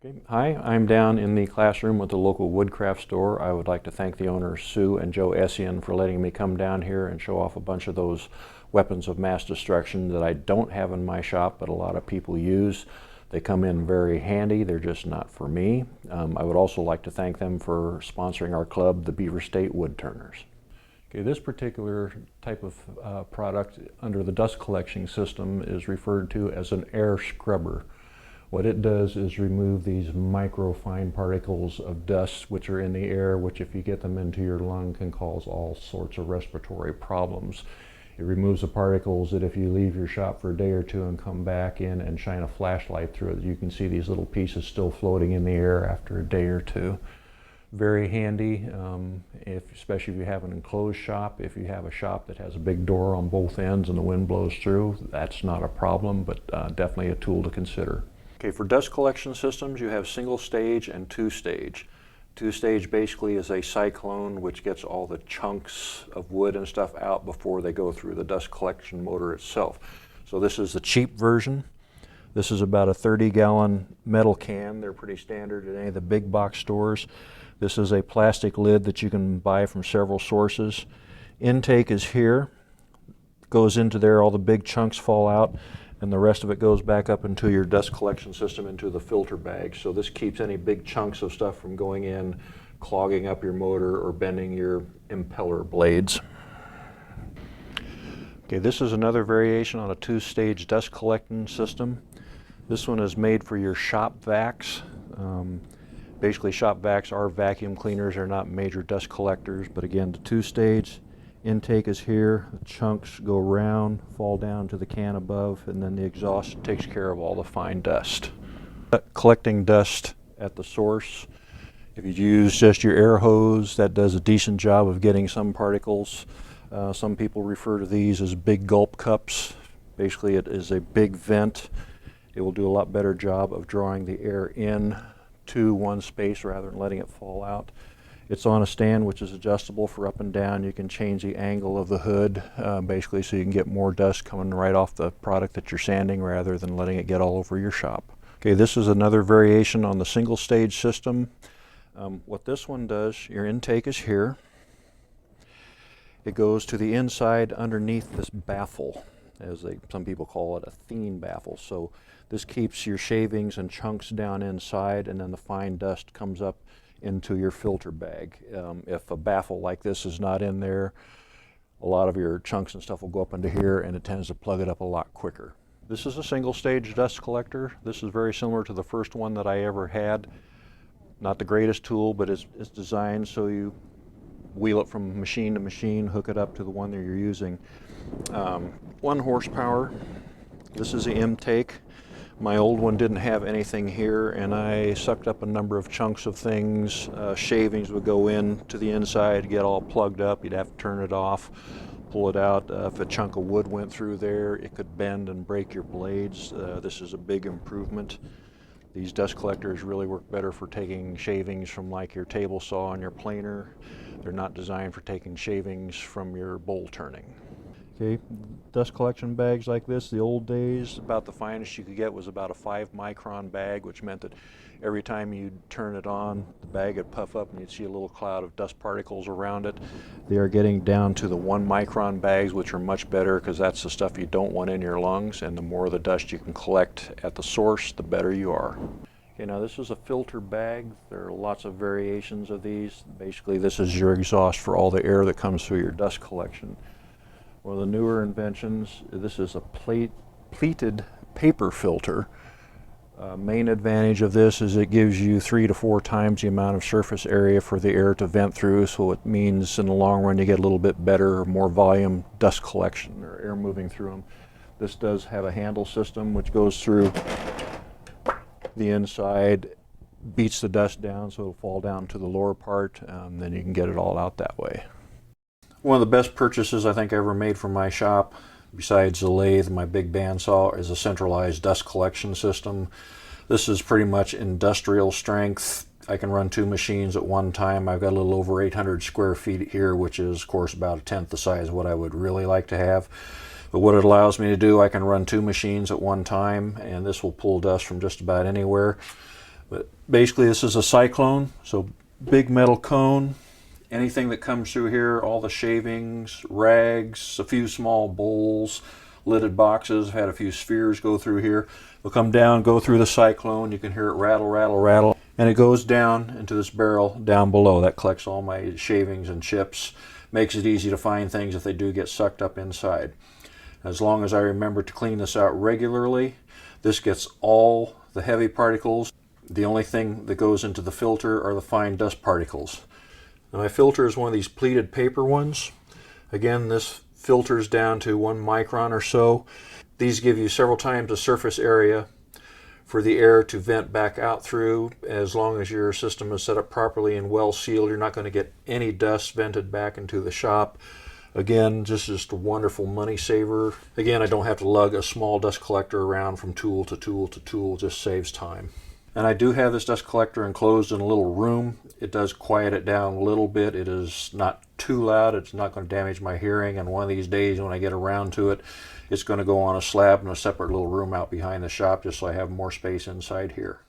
Okay. Hi, I'm down in the classroom at the local woodcraft store. I would like to thank the owners, Sue and Joe Essian, for letting me come down here and show off a bunch of those weapons of mass destruction that I don't have in my shop, but a lot of people use. They come in very handy. They're just not for me. I would also like to thank them for sponsoring our club, the Beaver State Wood Turners. Okay, this particular type of product under the dust collection system is referred to as an air scrubber. What it does is remove these microfine particles of dust which are in the air, which if you get them into your lung can cause all sorts of respiratory problems. It removes the particles that if you leave your shop for a day or two and come back in and shine a flashlight through it, you can see these little pieces still floating in the air after a day or two. Very handy, especially if you have an enclosed shop. If you have a shop that has a big door on both ends and the wind blows through, that's not a problem, but definitely a tool to consider. Okay, for dust collection systems, you have single stage and two stage. Two stage basically is a cyclone which gets all the chunks of wood and stuff out before they go through the dust collection motor itself. So this is the cheap version. This is about a 30-gallon metal can. They're pretty standard at any of the big box stores. This is a plastic lid that you can buy from several sources. Intake is here. Goes into there, all the big chunks fall out, and the rest of it goes back up into your dust collection system into the filter bag. So this keeps any big chunks of stuff from going in, clogging up your motor or bending your impeller blades. Okay, this is another variation on a two-stage dust collecting system. This one is made for your shop vacs. Basically, shop vacs are vacuum cleaners. They're not major dust collectors, but again, the two-stage intake is here. The chunks go round, fall down to the can above, and then the exhaust takes care of all the fine dust. Collecting dust at the source. If you use just your air hose, that does a decent job of getting some particles. Some people refer to these as big gulp cups. Basically, it is a big vent. It will do a lot better job of drawing the air in to one space rather than letting it fall out. It's on a stand which is adjustable for up and down. You can change the angle of the hood basically so you can get more dust coming right off the product that you're sanding rather than letting it get all over your shop. Okay, this is another variation on the single stage system. What this one does, your intake is here. It goes to the inside underneath this baffle, as some people call it, a theme baffle. So this keeps your shavings and chunks down inside, and then the fine dust comes up into your filter bag. If a baffle like this is not in there, a lot of your chunks and stuff will go up into here, and it tends to plug it up a lot quicker. This is a single stage dust collector. This is very similar to the first one that I ever had. Not the greatest tool, but it's designed so you wheel it from machine to machine, hook it up to the one that you're using. 1 horsepower. This is the intake. My old one didn't have anything here, and I sucked up a number of chunks of things. Shavings would go in to the inside, get all plugged up. You'd have to turn it off, pull it out. If a chunk of wood went through there, it could bend and break your blades. This is a big improvement. These dust collectors really work better for taking shavings from like your table saw and your planer. They're not designed for taking shavings from your bowl turning. Okay, dust collection bags like this, the old days, about the finest you could get was about a 5-micron bag, which meant that every time you'd turn it on, the bag would puff up and you'd see a little cloud of dust particles around it. They are getting down to the 1-micron bags, which are much better because that's the stuff you don't want in your lungs, and the more of the dust you can collect at the source, the better you are. Okay, now this is a filter bag. There are lots of variations of these. Basically, this is your exhaust for all the air that comes through your dust collection. One of the newer inventions, this is a pleated paper filter. Main advantage of this is it gives you 3 to 4 times the amount of surface area for the air to vent through, so it means in the long run you get a little bit better or more volume dust collection or air moving through them. This does have a handle system which goes through the inside, beats the dust down so it'll fall down to the lower part, then you can get it all out that way. One of the best purchases I think I ever made from my shop, besides the lathe and my big bandsaw, is a centralized dust collection system. This is pretty much industrial strength. I can run 2 machines at one time. I've got a little over 800 square feet here, which is, of course, about a tenth the size of what I would really like to have. But what it allows me to do, I can run 2 machines at one time, and this will pull dust from just about anywhere. But basically this is a cyclone, so big metal cone. Anything that comes through here, all the shavings, rags, a few small bowls, lidded boxes, I've had a few spheres go through here. They'll come down, go through the cyclone, you can hear it rattle, rattle, rattle, and it goes down into this barrel down below. That collects all my shavings and chips, makes it easy to find things if they do get sucked up inside. As long as I remember to clean this out regularly, this gets all the heavy particles. The only thing that goes into the filter are the fine dust particles. Now my filter is one of these pleated paper ones. Again, this filters down to 1 micron or so. These give you several times the surface area for the air to vent back out through. As long as your system is set up properly and well sealed, you're not going to get any dust vented back into the shop. Again, just a wonderful money saver. Again, I don't have to lug a small dust collector around from tool to tool to tool, just saves time. And I do have this dust collector enclosed in a little room. It does quiet it down a little bit. It is not too loud. It's not going to damage my hearing. And one of these days when I get around to it, it's going to go on a slab in a separate little room out behind the shop just so I have more space inside here.